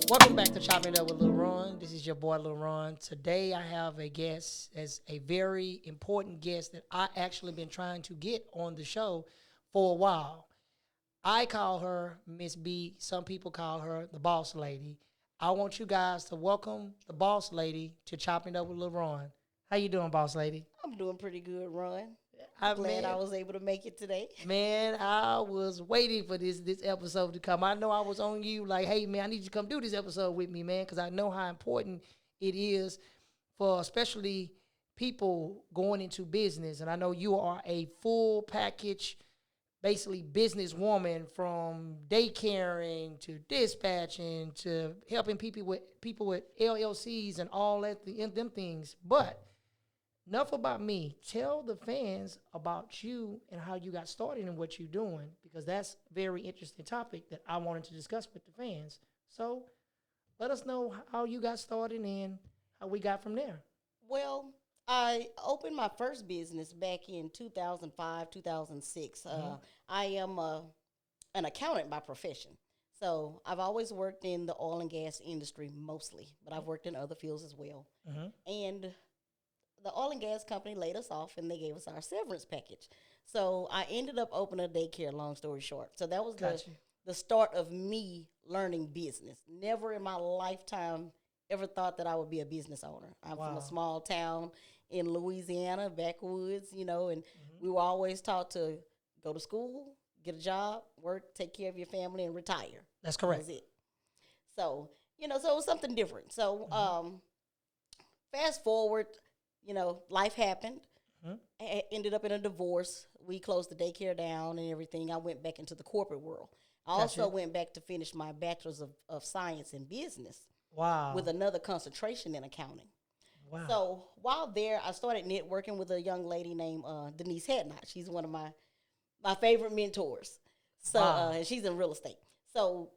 Welcome back to Chopping It Up with Lil Ron. This is your boy Lil Ron. Today I have a guest, as a very important guest that I actually been trying to get on the show for a while. I call her Miss B. Some people call her the Boss Lady. I want you guys to welcome the Boss Lady to Chopping It Up with Lil Ron. How you doing, Boss Lady? I'm doing pretty good, Ron. I'm Glad I was able to make it today. Man, I was waiting for this episode to come. I know I was on you like, hey, man, I need you to come do this episode with me, man, because I know how important it is for especially people going into business. And I know you are a full package, basically businesswoman, from daycaring to dispatching to helping people with LLCs and all that them things. But enough about me. Tell the fans about you and how you got started and what you're doing, because that's a very interesting topic that I wanted to discuss with the fans. So let us know how you got started and how we got from there. Well, I opened my first business back in 2005, 2006. I am an accountant by profession. So I've always worked in the oil and gas industry mostly, but I've worked in other fields as well. And the oil and gas company laid us off, and they gave us our severance package. So I ended up opening a daycare, long story short. So that was the start of me learning business. Never in my lifetime ever thought that I would be a business owner. I'm from a small town in Louisiana, backwoods, and we were always taught to go to school, get a job, work, take care of your family, and retire. That's correct. That was it. So, so it was something different. So fast forward, life happened. I ended up in a divorce. We closed the daycare down and everything. I went back into the corporate world. I also went back to finish my bachelor's of science in business. Wow. With another concentration in accounting. Wow. So while there, I started networking with a young lady named Denise Hadnot. She's one of my favorite mentors. So and she's in real estate. So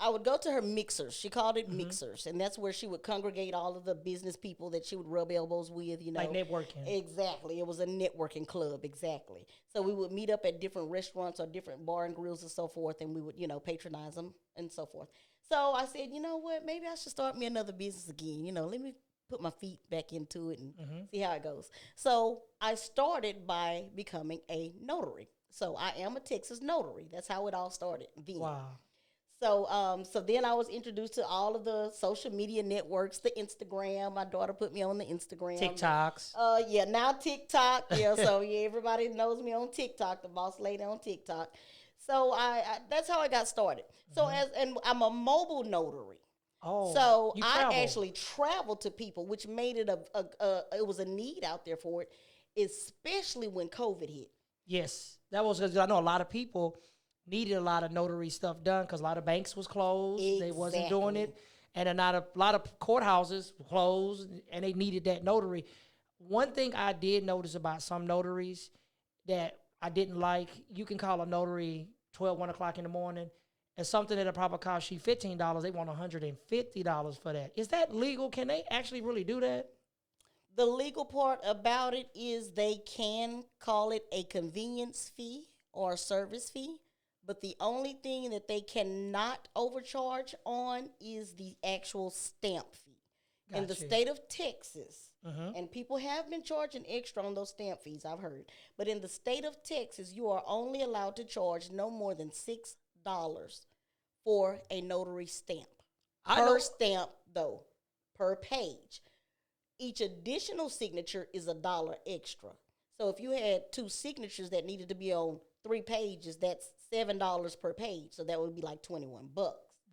I would go to her mixers. She called it mixers, and that's where she would congregate all of the business people that she would rub elbows with, Like networking. Exactly. It was a networking club, exactly. So we would meet up at different restaurants or different bar and grills and so forth, and we would, patronize them and so forth. So I said, you know what, maybe I should start me another business again. Let me put my feet back into it and see how it goes. So I started by becoming a notary. So I am a Texas notary. That's how it all started then. Wow. So then I was introduced to all of the social media networks, the Instagram. My daughter put me on the Instagram. TikToks. Now TikTok. So everybody knows me on TikTok, the boss lady on TikTok. So I that's how I got started. So and I'm a mobile notary. Oh. So I actually traveled to people, which made it it was a need out there for it, especially when COVID hit. Yes, that was because I know a lot of people needed a lot of notary stuff done because a lot of banks was closed. Exactly. They wasn't doing it. And a lot of courthouses were closed, and they needed that notary. One thing I did notice about some notaries that I didn't like, you can call a notary 1 o'clock in the morning, and something that'll probably cost you $15, they want $150 for that. Is that legal? Can they actually really do that? The legal part about it is they can call it a convenience fee or a service fee. But the only thing that they cannot overcharge on is the actual stamp fee. In the state of Texas, and people have been charging extra on those stamp fees, I've heard. But in the state of Texas, you are only allowed to charge no more than $6 for a notary stamp. Per stamp, though, per page. Each additional signature is $1 extra. So if you had 2 signatures that needed to be on 3 pages, that's $7 per page. So that would be like $21.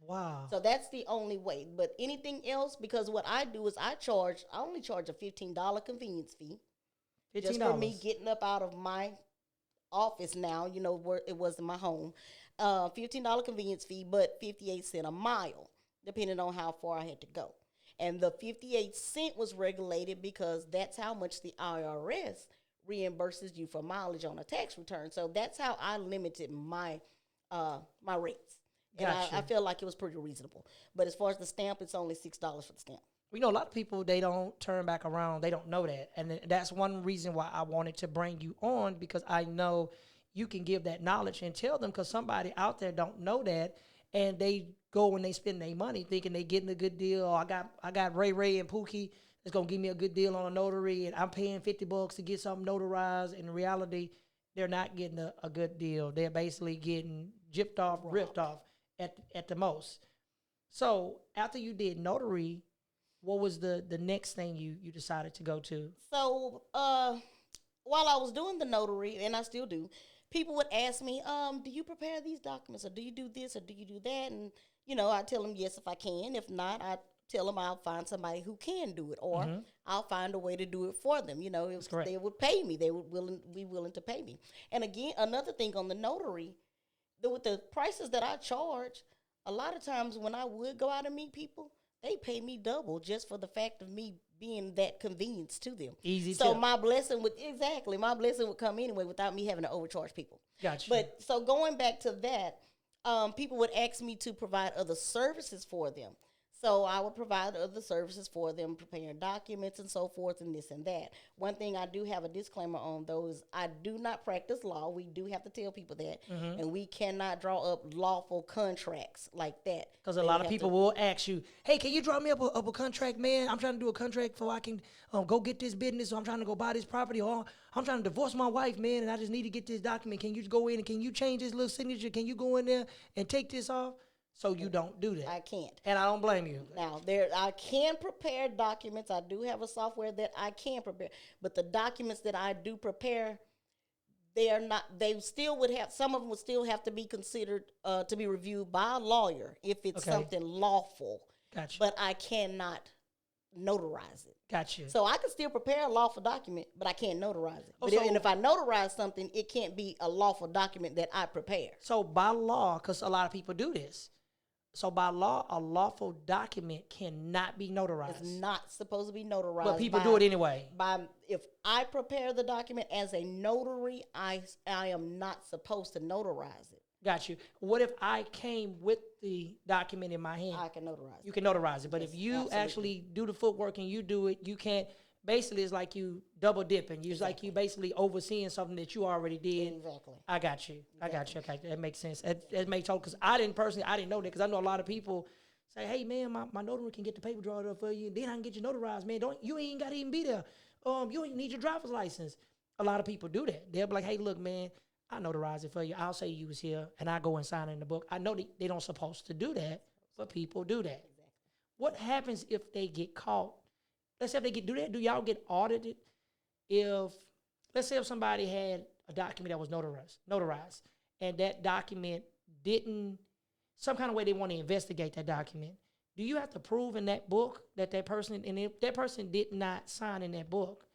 Wow. So that's the only way. But anything else, because what I do is I only charge a $15 convenience fee. $15. Just for me getting up out of my office now, where it was in my home. $15 convenience fee, but 58 cents a mile, depending on how far I had to go. And the 58 cent was regulated because that's how much the IRS reimburses you for mileage on a tax return. So that's how I limited my my rates. And I feel like it was pretty reasonable. But as far as the stamp, it's only $6 for the stamp. We know a lot of people, they don't turn back around. They don't know that. And that's one reason why I wanted to bring you on, because I know you can give that knowledge and tell them, because somebody out there don't know that, and they go and they spend their money thinking they getting a good deal. Or I got Ray and Pookie that's gonna give me a good deal on a notary, and I'm paying $50 to get something notarized. In reality, they're not getting a good deal. They're basically getting gypped off, ripped off at the most. So after you did notary, what was the next thing you decided to go to? So while I was doing the notary, and I still do, people would ask me, do you prepare these documents, or do you do this, or do you do that? And, I tell them yes if I can. If not, I tell them I'll find somebody who can do it, or I'll find a way to do it for them. If they would pay me, they would be willing to pay me. And again, another thing on the notary, with the prices that I charge, a lot of times when I would go out and meet people, they pay me double just for the fact of me being that convenience to them. Easy. So tip. my blessing would come anyway without me having to overcharge people. Gotcha. But so going back to that, people would ask me to provide other services for them. So I would provide other services for them, preparing documents and so forth and this and that. One thing I do have a disclaimer on, though, is I do not practice law. We do have to tell people that. And we cannot draw up lawful contracts like that. Because a lot of people will ask you, hey, can you draw me up a contract, man? I'm trying to do a contract so I can go get this business, or I'm trying to go buy this property, or I'm trying to divorce my wife, man, and I just need to get this document. Can you go in and can you change this little signature? Can you go in there and take this off? So you don't do that. I can't. And I don't blame you. Now, I can prepare documents. I do have a software that I can prepare. But the documents that I do prepare, some of them would still have to be considered to be reviewed by a lawyer if it's something lawful. Gotcha. But I cannot notarize it. Gotcha. So I can still prepare a lawful document, but I can't notarize it. And if I notarize something, it can't be a lawful document that I prepare. So by law, because a lot of people do this, so by law, a lawful document cannot be notarized. It's not supposed to be notarized. But people do it anyway. If I prepare the document as a notary, I am not supposed to notarize it. Got you. What if I came with the document in my hand? I can notarize it. You can notarize it. But Yes, if you absolutely. actually do the footwork and you do it, you can't. Basically, it's like you double dipping. It's like you basically overseeing something that you already did. Exactly. I got you. I got you. Okay, that makes sense. That makes total. Because I didn't know that. Because I know a lot of people say, "Hey, man, my notary can get the paper drawn up for you. Then I can get you notarized, man. You ain't got to even be there. You ain't need your driver's license." A lot of people do that. They'll be like, "Hey, look, man, I notarize it for you. I'll say you was here, and I go and sign it in the book." I know they don't supposed to do that, but people do that. Exactly. What happens if they get caught? Let's say if they do that, do y'all get audited? Let's say if somebody had a document that was notarized, and that document didn't, some kind of way they want to investigate that document, do you have to prove in that book that person, and if that person did not sign in that book,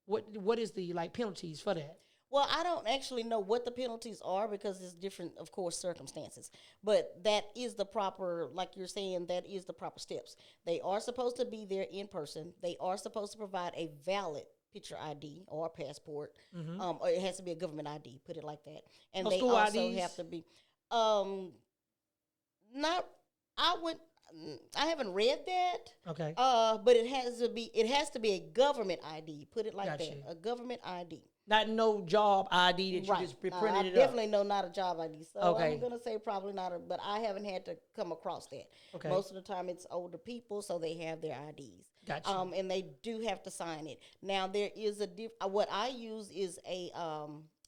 what is the penalties for that? Well, I don't actually know what the penalties are because it's different, of course, circumstances. But that is the proper, like you're saying, that is the proper steps. They are supposed to be there in person. They are supposed to provide a valid picture ID or passport. Or it has to be a government ID, put it like that. And they also IDs? have to be, I haven't read that. Okay. But it has to be a government ID, put it like Gotcha. that, a government ID. Not no job ID that you just printed I it up. definitely know not a job ID. So Okay. I'm going to say probably not, but I haven't had to come across that. Okay. Most of the time it's older people, so they have their IDs. Gotcha. And they do have to sign it. Now there is what I use is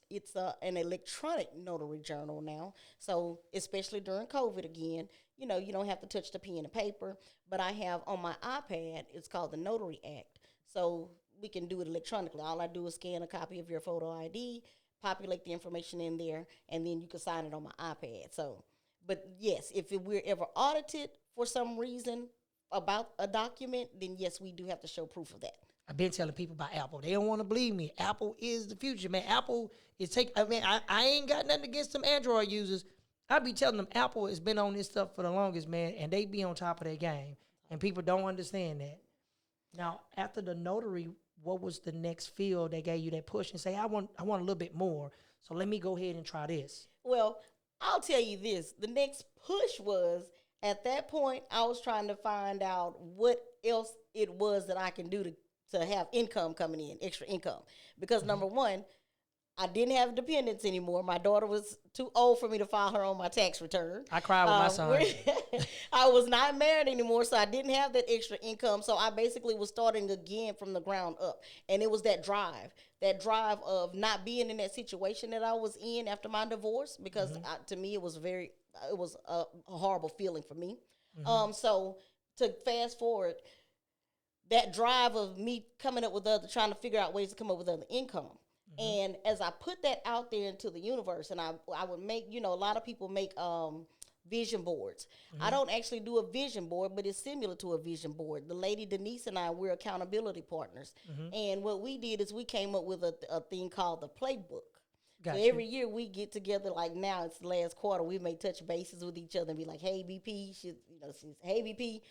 it's an electronic notary journal now. So especially during COVID again, you don't have to touch the pen and paper, but I have on my iPad, it's called the Notary Act. So we can do it electronically. All I do is scan a copy of your photo ID, populate the information in there, and then you can sign it on my iPad. So, but yes, if we're ever audited for some reason about a document, then yes, we do have to show proof of that. I've been telling people about Apple. They don't want to believe me. Apple is the future, man. Apple is I ain't got nothing against them Android users. I be telling them Apple has been on this stuff for the longest, man, and they be on top of their game. And people don't understand that. Now, after the notary, what was the next field that gave you that push and say, I want a little bit more, so let me go ahead and try this? Well, I'll tell you this. The next push was, at that point, I was trying to find out what else it was that I can do to have income coming in, extra income. Because number one, I didn't have dependents anymore. My daughter was too old for me to file her on my tax return. I cried with my son. I was not married anymore, so I didn't have that extra income. So I basically was starting again from the ground up. And it was that drive of not being in that situation that I was in after my divorce, because to me it was a horrible feeling for me. So to fast forward, that drive of me coming up with trying to figure out ways to come up with other income. And as I put that out there into the universe, and I would make, a lot of people make vision boards. I don't actually do a vision board, but it's similar to a vision board. The lady Denise and I, we're accountability partners. And what we did is we came up with a thing called the playbook. Gotcha. So every year we get together, like now it's the last quarter, we may touch bases with each other and be like, hey, BP, hey, BP,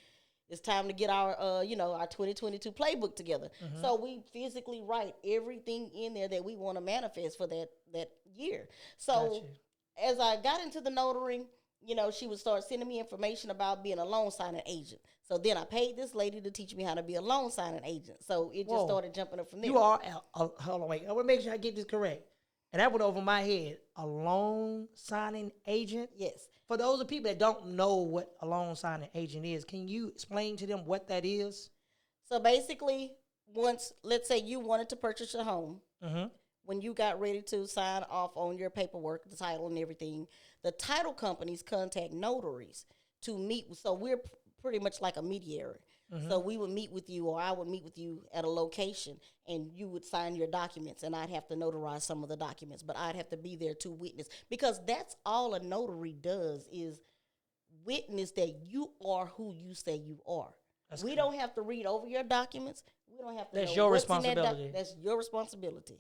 it's time to get our, our 2022 playbook together. So we physically write everything in there that we want to manifest for that year. So as I got into the notary, she would start sending me information about being a loan signing agent. So then I paid this lady to teach me how to be a loan signing agent. So it just started jumping up from there. You are, hold on, wait. I want to make sure I get this correct. And that went over my head. A loan signing agent? Yes. For those of people that don't know what a loan signing agent is, can you explain to them what that is? So basically, once, let's say you wanted to purchase a home, when you got ready to sign off on your paperwork, the title and everything, the title companies contact notaries to meet. So we're pretty much like a mediator. So we would meet with you, or I would meet with you at a location, and you would sign your documents, and I'd have to notarize some of the documents, but I'd have to be there to witness, because that's all a notary does, is witness that you are who you say you are. We don't have to read over your documents. We don't have to. That's know your what's in responsibility. that's your responsibility.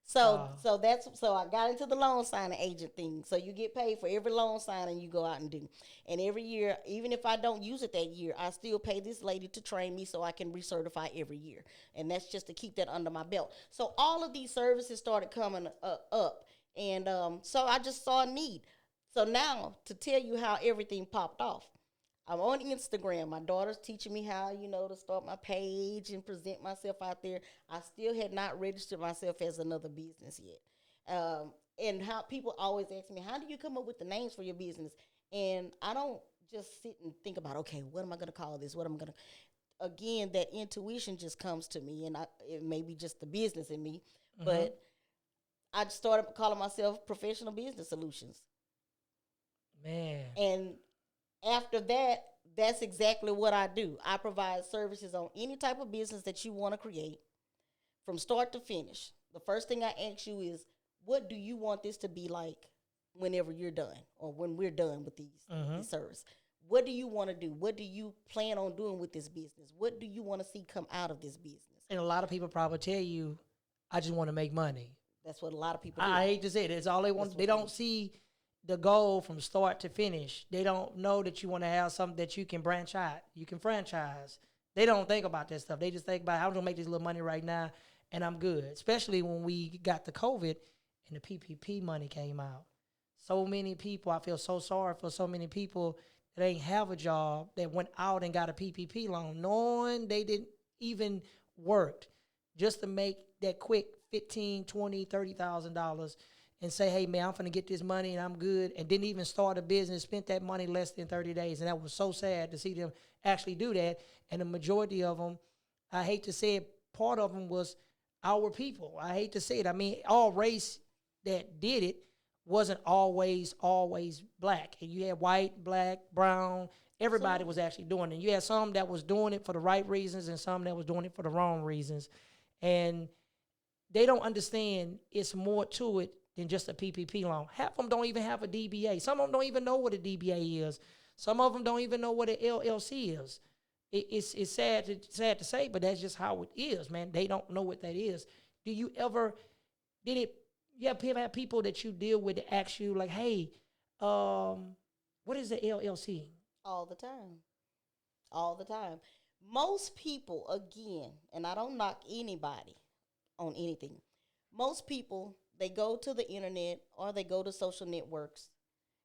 So I got into the loan signing agent thing. So you get paid for every loan signing you go out and do. And every year, even if I don't use it that year, I still pay this lady to train me so I can recertify every year. And that's just to keep that under my belt. So all of these services started coming up. And so I just saw a need. So now, to tell you how everything popped off, I'm on Instagram. My daughter's teaching me how, to start my page and present myself out there. I still had not registered myself as another business yet. And how people always ask me, how do you come up with the names for your business? And I don't just sit and think about, okay, what am I going to call this? Again, that intuition just comes to me, and it may be just the business in me, but I started calling myself Professional Business Solutions. Man. And after that, that's exactly what I do. I provide services on any type of business that you want to create from start to finish. The first thing I ask you is, what do you want this to be like whenever you're done, or when we're done with these services? What do you want to do? What do you plan on doing with this business? What do you want to see come out of this business? And a lot of people probably tell you, I just want to make money. That's what a lot of people do. I hate to say it. That's all they want. They don't see the goal from start to finish. They don't know that you want to have something that you can branch out. You can franchise. They don't think about that stuff. They just think about, how I'm going to make this little money right now, and I'm good. Especially when we got the COVID and the PPP money came out. So many people, I feel so sorry for so many people that ain't have a job, that went out and got a PPP loan, knowing they didn't even work, just to make that quick $15,000, $20,000, $30,000 and say, hey, man, I'm going to get this money and I'm good, and didn't even start a business, spent that money less than 30 days. And that was so sad to see them actually do that. And the majority of them, I hate to say it, part of them was our people. I hate to say it. I mean, all race that did it wasn't always black. And you had white, black, brown, everybody was actually doing it. You had some that was doing it for the right reasons and some that was doing it for the wrong reasons. And they don't understand it's more to it than just a PPP loan. Half of them don't even have a DBA. Some of them don't even know what a DBA is. Some of them don't even know what an LLC is. It's sad to say, but that's just how it is, man. They don't know what that is. You have people that you deal with that ask you, like, hey, what is the LLC? All the time. Most people, again, and I don't knock anybody on anything, most people, they go to the internet or they go to social networks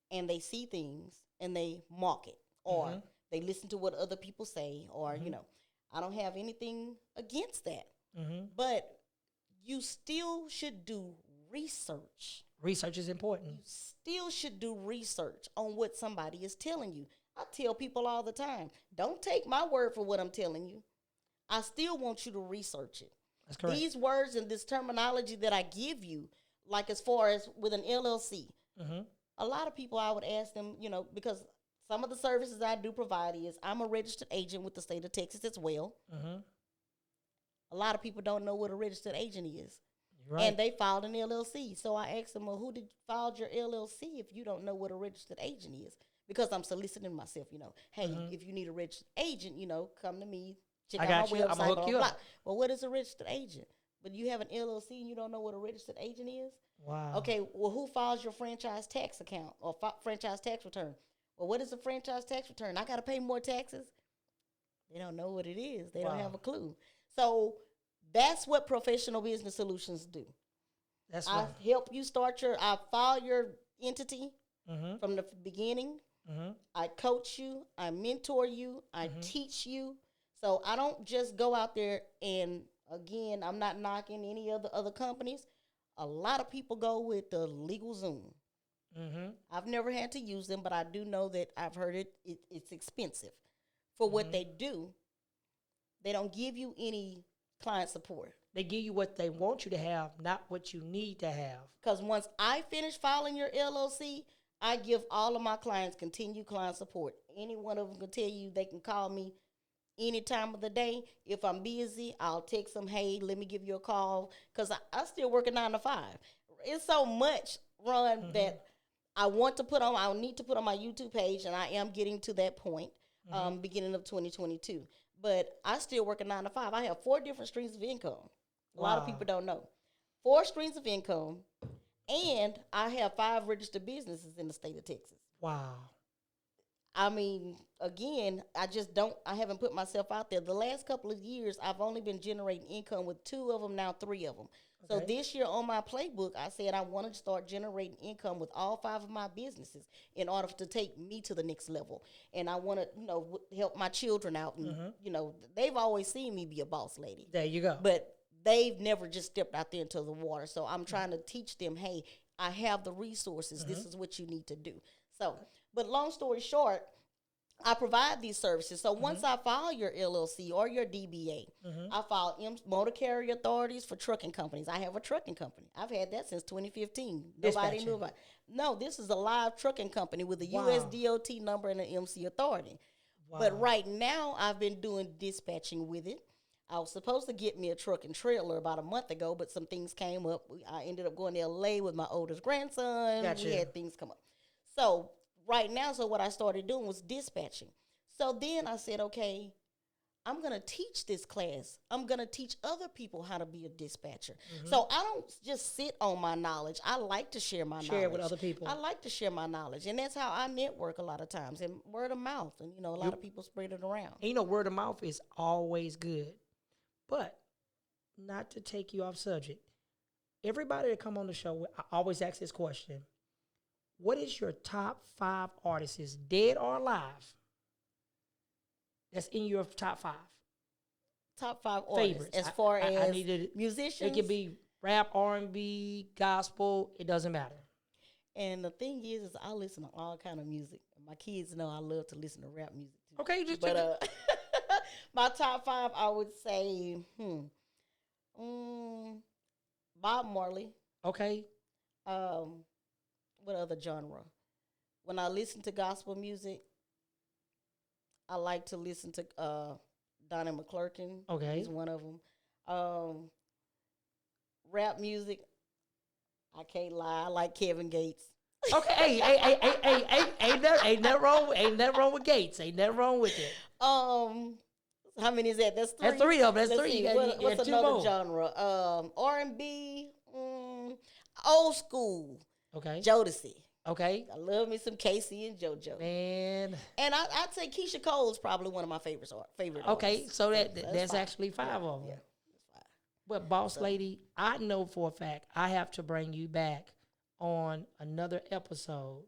and they see things and they mock it, or they listen to what other people say, or, I don't have anything against that. But you still should do research. Research is important. You still should do research on what somebody is telling you. I tell people all the time, don't take my word for what I'm telling you. I still want you to research it. That's correct. These words and this terminology that I give you, like as far as with an LLC, a lot of people I would ask them, because some of the services I do provide is I'm a registered agent with the state of Texas as well. A lot of people don't know what a registered agent is. Right. And they filed an LLC. So I asked them, well, who filed your LLC if you don't know what a registered agent is? Because I'm soliciting myself, Hey, if you need a registered agent, come to me. Check out my website. I'm gonna hook you up. Well, what is a registered agent? But you have an LLC and you don't know what a registered agent is? Wow. Okay, well, who files your franchise tax account or franchise tax return? Well, what is a franchise tax return? I got to pay more taxes? They don't know what it is. They don't have a clue. So that's what Professional Business Solutions do. That's right. I help you I file your entity from the beginning. I coach you. I mentor you. I teach you. So I don't just go out there and, again, I'm not knocking any of the other companies. A lot of people go with the LegalZoom. I've never had to use them, but I do know that I've heard it's expensive for what they do. They don't give you any client support. They give you what they want you to have, not what you need to have. Because once I finish filing your LLC, I give all of my clients continued client support. Any one of them can tell you they can call me any time of the day. If I'm busy, I'll text them, hey, let me give you a call. Because I still work a 9 to 5. It's so much, Ron, that I need to put on my YouTube page, and I am getting to that point, beginning of 2022. But I still work a 9 to 5. I have 4 different streams of income. A lot of people don't know. 4 streams of income, and I have 5 registered businesses in the state of Texas. Wow. I mean, again, I haven't put myself out there. The last couple of years, I've only been generating income with 2 of them, now 3 of them. Okay. So this year on my playbook, I said I wanted to start generating income with all 5 of my businesses in order to take me to the next level. And I want to, help my children out. And, they've always seen me be a boss lady. There you go. But they've never just stepped out there into the water. So I'm trying to teach them, hey, I have the resources. This is what you need to do. So, but long story short, I provide these services. So once I file your LLC or your DBA, I file motor carrier authorities for trucking companies. I have a trucking company. I've had that since 2015. Nobody knew about it. No, this is a live trucking company with a US DOT number and an MC authority. Wow. But right now, I've been doing dispatching with it. I was supposed to get me a truck and trailer about a month ago, but some things came up. I ended up going to LA with my oldest grandson. Gotcha. We had things come up. So right now, what I started doing was dispatching. So then I said, okay, I'm going to teach this class. I'm going to teach other people how to be a dispatcher. So I don't just sit on my knowledge. I like to share my knowledge. Share it with other people. I like to share my knowledge. And that's how I network a lot of times. And word of mouth. And, a lot of people spread it around. And, word of mouth is always good. But not to take you off subject, everybody that come on the show, I always ask this question. What is your top 5 artists, dead or alive, that's in your top 5? Top 5 artists. Favorites. As far as musicians? It can be rap, R&B, gospel. It doesn't matter. And the thing is I listen to all kind of music. My kids know I love to listen to rap music too. Okay, just but my top 5, I would say, Bob Marley. Okay. What other genre? When I listen to gospel music, I like to listen to Donnie McClurkin. Okay. He's one of them. Rap music, I can't lie. I like Kevin Gates. Okay, hey, ain't that wrong with Gates. Ain't that wrong with it. How many is that? That's 3. That's 3 of them. That's 3. What's another genre? R&B, old school. Okay. Jodeci. Okay. I love me some Casey and JoJo. Man. And I'd say Keisha Cole is probably one of my favorite Okay, artists. so that's actually 5 of them. Yeah, that's 5. But Boss Lady, I know for a fact I have to bring you back on another episode.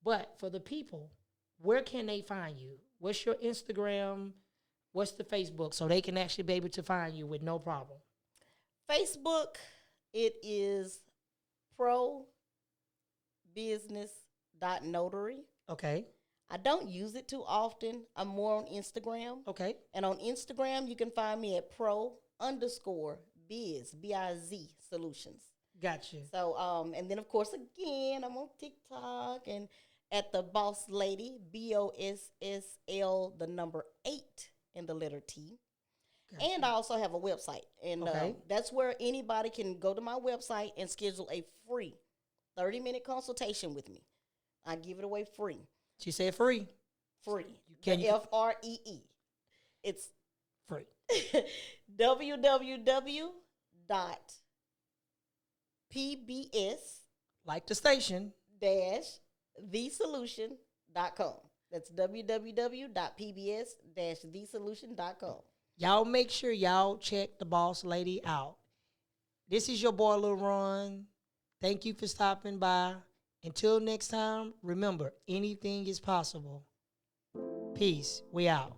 But for the people, where can they find you? What's your Instagram? What's the Facebook? So they can actually be able to find you with no problem. Facebook, it is probusiness.notary. Okay. I don't use it too often. I'm more on Instagram. Okay. And on Instagram, you can find me at pro_biz, B-I-Z solutions. Gotcha. So, and then of course, again, I'm on TikTok and at the Boss Lady, BOSSL, the number 8 and the letter T. Gotcha. And I also have a website. And that's where anybody can go to my website and schedule a free 30-minute consultation with me. I give it away free. She said free. Free. Free. It's free. www.pbs like the station -thesolution.com. That's www.pbs-thesolution.com. Y'all make sure y'all check the Boss Lady out. This is your boy Lil Ron. Thank you for stopping by. Until next time, remember, anything is possible. Peace. We out.